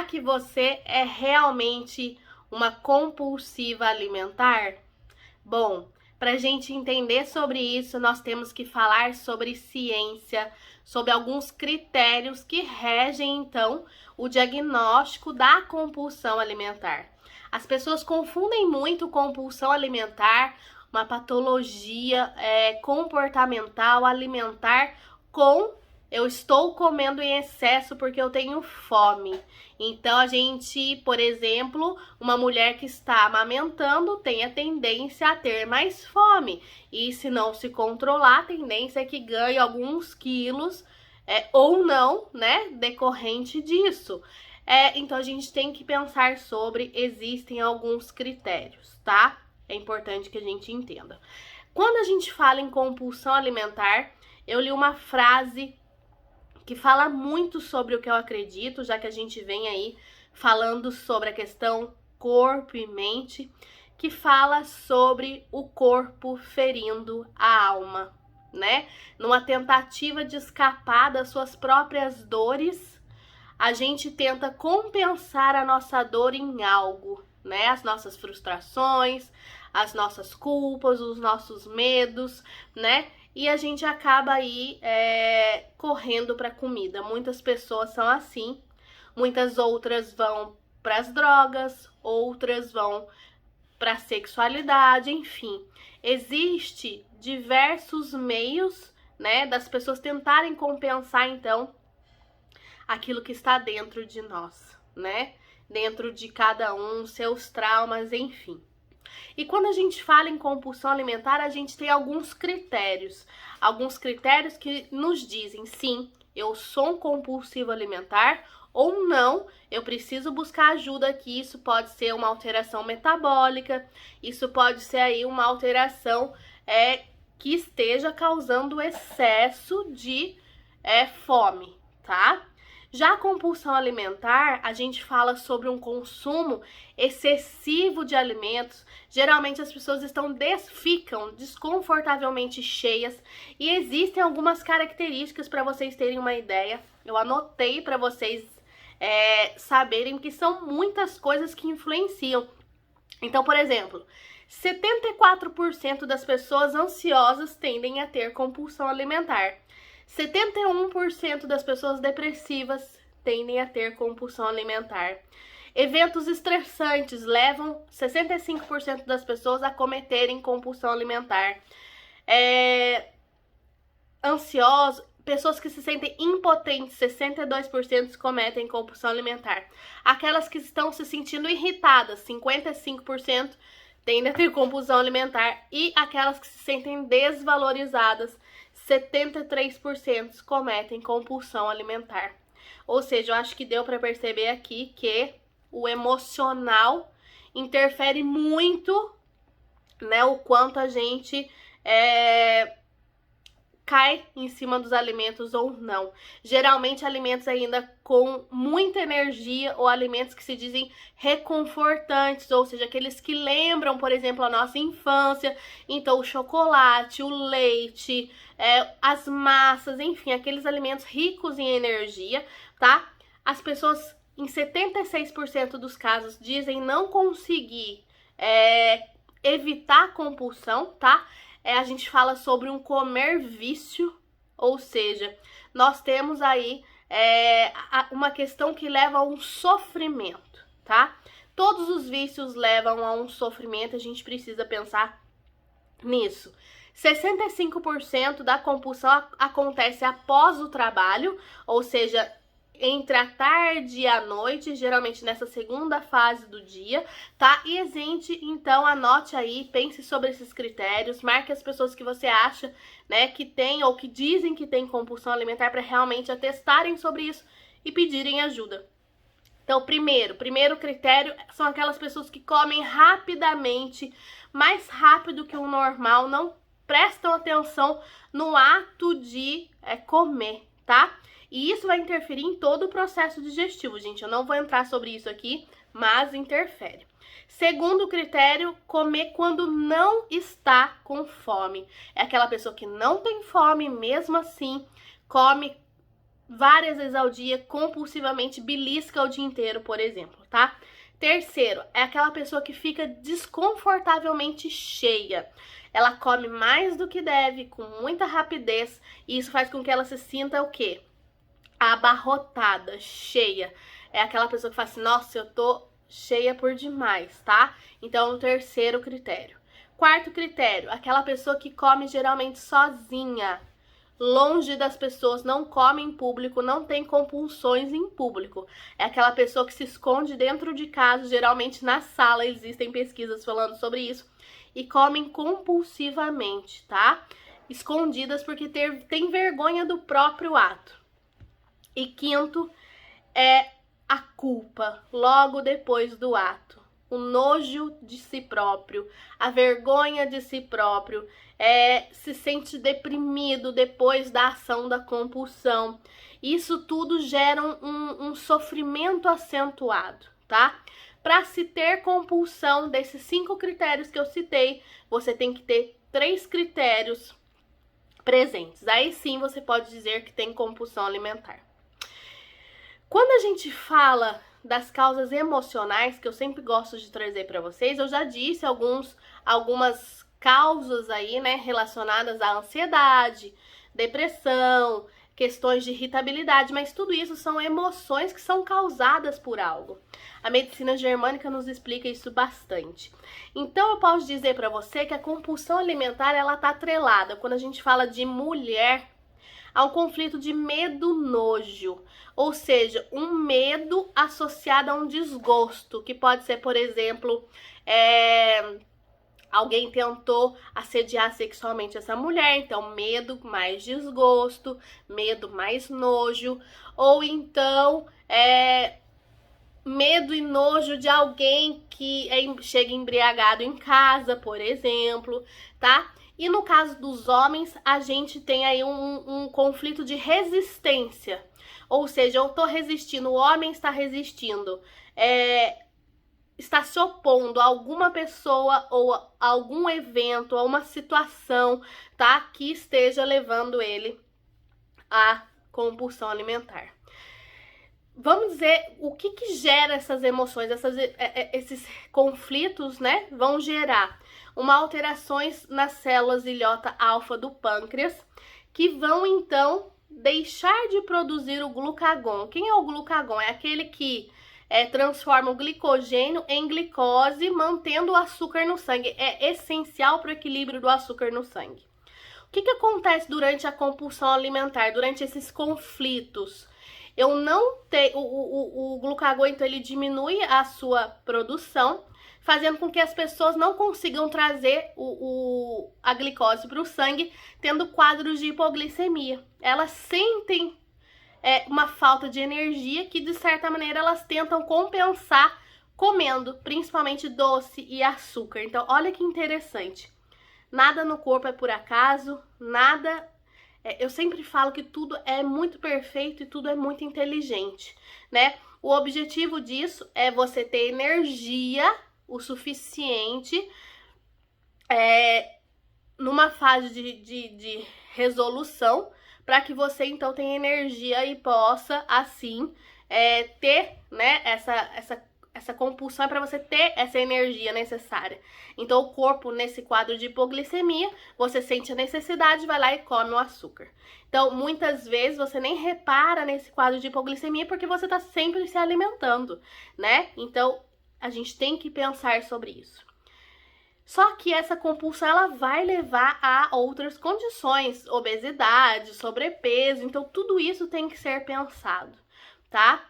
Será que você é realmente uma compulsiva alimentar? Bom, para a gente entender sobre isso, nós temos que falar sobre ciência, sobre alguns critérios que regem, então, o diagnóstico da compulsão alimentar. As pessoas confundem muito compulsão alimentar, uma patologia comportamental alimentar, com eu estou comendo em excesso porque eu tenho fome. Então, a gente, por exemplo, uma mulher que está amamentando tem a tendência a ter mais fome. E se não se controlar, a tendência é que ganhe alguns quilos ou não, né, decorrente disso. Então, a gente tem que pensar sobre, existem alguns critérios, tá? É importante que a gente entenda. Quando a gente fala em compulsão alimentar, eu li uma frase que fala muito sobre o que eu acredito, já que a gente vem aí falando sobre a questão corpo e mente, que fala sobre o corpo ferindo a alma, né? Numa tentativa de escapar das suas próprias dores, a gente tenta compensar a nossa dor em algo, né? As nossas frustrações, as nossas culpas, os nossos medos, né? E a gente acaba aí correndo para comida. Muitas pessoas são assim, muitas outras vão para as drogas, outras vão para a sexualidade, enfim. Existe diversos meios, né, das pessoas tentarem compensar, então, aquilo que está dentro de nós, né? Dentro de cada um, seus traumas, enfim. E quando a gente fala em compulsão alimentar, a gente tem alguns critérios que nos dizem, sim, eu sou um compulsivo alimentar, ou não, eu preciso buscar ajuda aqui. Isso pode ser uma alteração metabólica, isso pode ser aí uma alteração que esteja causando excesso de fome, tá? Já a compulsão alimentar, a gente fala sobre um consumo excessivo de alimentos. Geralmente as pessoas ficam desconfortavelmente cheias, e existem algumas características para vocês terem uma ideia. Eu anotei para vocês saberem que são muitas coisas que influenciam. Então, por exemplo, 74% das pessoas ansiosas tendem a ter compulsão alimentar. 71% das pessoas depressivas tendem a ter compulsão alimentar. Eventos estressantes levam 65% das pessoas a cometerem compulsão alimentar. Ansiosos, pessoas que se sentem impotentes, 62% cometem compulsão alimentar. Aquelas que estão se sentindo irritadas, 55% tendem a ter compulsão alimentar. E aquelas que se sentem desvalorizadas, 73% cometem compulsão alimentar. Ou seja, eu acho que deu para perceber aqui que o emocional interfere muito, né? O quanto a gente cai em cima dos alimentos ou não. Geralmente alimentos ainda com muita energia, ou alimentos que se dizem reconfortantes, ou seja, aqueles que lembram, por exemplo, a nossa infância. Então, o chocolate, o leite, as massas, enfim, aqueles alimentos ricos em energia, tá? As pessoas, em 76% dos casos, dizem não conseguir evitar compulsão, tá? A gente fala sobre um comer vício, ou seja, nós temos aí uma questão que leva a um sofrimento, tá? Todos os vícios levam a um sofrimento, a gente precisa pensar nisso. 65% da compulsão acontece após o trabalho, ou seja, entre a tarde e a noite, geralmente nessa segunda fase do dia, tá? E então, anote aí, pense sobre esses critérios, marque as pessoas que você acha, né, que tem ou que dizem que tem compulsão alimentar, para realmente atestarem sobre isso e pedirem ajuda. Então, primeiro critério são aquelas pessoas que comem rapidamente, mais rápido que o normal, não prestam atenção no ato de comer, tá? E isso vai interferir em todo o processo digestivo, gente. Eu não vou entrar sobre isso aqui, mas interfere. Segundo critério, comer quando não está com fome. É aquela pessoa que não tem fome, mesmo assim, come várias vezes ao dia, compulsivamente, belisca o dia inteiro, por exemplo, tá? Terceiro, é aquela pessoa que fica desconfortavelmente cheia. Ela come mais do que deve, com muita rapidez, e isso faz com que ela se sinta o quê? Abarrotada, cheia. É aquela pessoa que fala assim, nossa, eu tô cheia por demais, tá? Então, o terceiro critério. Quarto critério, aquela pessoa que come geralmente sozinha, longe das pessoas, não come em público, não tem compulsões em público. É aquela pessoa que se esconde dentro de casa, geralmente na sala, existem pesquisas falando sobre isso, e comem compulsivamente, tá? Escondidas porque tem vergonha do próprio ato. E quinto é a culpa, logo depois do ato. O nojo de si próprio, a vergonha de si próprio, se sente deprimido depois da ação da compulsão. Isso tudo gera um sofrimento acentuado, tá? Para se ter compulsão, desses 5 critérios que eu citei, você tem que ter 3 critérios presentes. Aí sim você pode dizer que tem compulsão alimentar. Quando a gente fala das causas emocionais, que eu sempre gosto de trazer para vocês, eu já disse algumas causas aí, né, relacionadas à ansiedade, depressão, questões de irritabilidade, mas tudo isso são emoções que são causadas por algo. A medicina germânica nos explica isso bastante. Então eu posso dizer para você que a compulsão alimentar, ela tá atrelada, quando a gente fala de mulher, há um conflito de medo-nojo, ou seja, um medo associado a um desgosto, que pode ser, por exemplo, alguém tentou assediar sexualmente essa mulher, então medo mais desgosto, medo mais nojo, ou então medo e nojo de alguém que chega embriagado em casa, por exemplo, tá? E no caso dos homens, a gente tem aí um conflito de resistência. Ou seja, eu tô resistindo, o homem está resistindo, está se opondo a alguma pessoa ou a algum evento, a uma situação, tá? Que esteja levando ele à compulsão alimentar. Vamos dizer o que gera essas emoções, esses conflitos, né? Vão gerar alterações nas células ilhota alfa do pâncreas, que vão então deixar de produzir o glucagon. Quem é o glucagon? É aquele que transforma o glicogênio em glicose, mantendo o açúcar no sangue. É essencial para o equilíbrio do açúcar no sangue. O que acontece durante a compulsão alimentar, durante esses conflitos? Eu não tenho o glucagon, então ele diminui a sua produção, fazendo com que as pessoas não consigam trazer a glicose para o sangue, tendo quadros de hipoglicemia. Elas sentem uma falta de energia que, de certa maneira, elas tentam compensar comendo, principalmente doce e açúcar. Então, olha que interessante. Nada no corpo é por acaso, nada... eu sempre falo que tudo é muito perfeito e tudo é muito inteligente, né? O objetivo disso é você ter energia o suficiente numa fase de resolução para que você então tenha energia e possa assim ter, né, essa compulsão, para você ter essa energia necessária. Então o corpo, nesse quadro de hipoglicemia, você sente a necessidade, vai lá e come o açúcar. Então muitas vezes você nem repara nesse quadro de hipoglicemia porque você está sempre se alimentando, né? Então a gente tem que pensar sobre isso. Só que essa compulsão, ela vai levar a outras condições, obesidade, sobrepeso, então tudo isso tem que ser pensado, tá?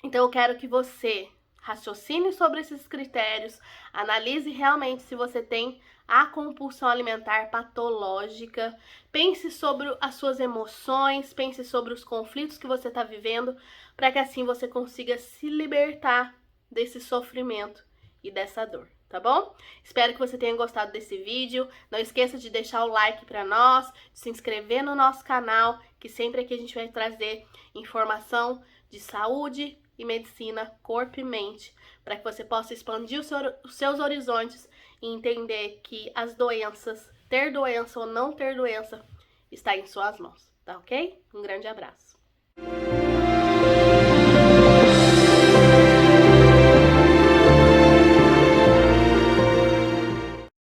Então eu quero que você raciocine sobre esses critérios, analise realmente se você tem a compulsão alimentar patológica, pense sobre as suas emoções, pense sobre os conflitos que você está vivendo, para que assim você consiga se libertar desse sofrimento e dessa dor, tá bom? Espero que você tenha gostado desse vídeo. Não esqueça de deixar o like para nós, de se inscrever no nosso canal, que sempre aqui a gente vai trazer informação de saúde e medicina, corpo e mente, para que você possa expandir os seus horizontes e entender que as doenças, ter doença ou não ter doença, está em suas mãos, tá ok? Um grande abraço. Música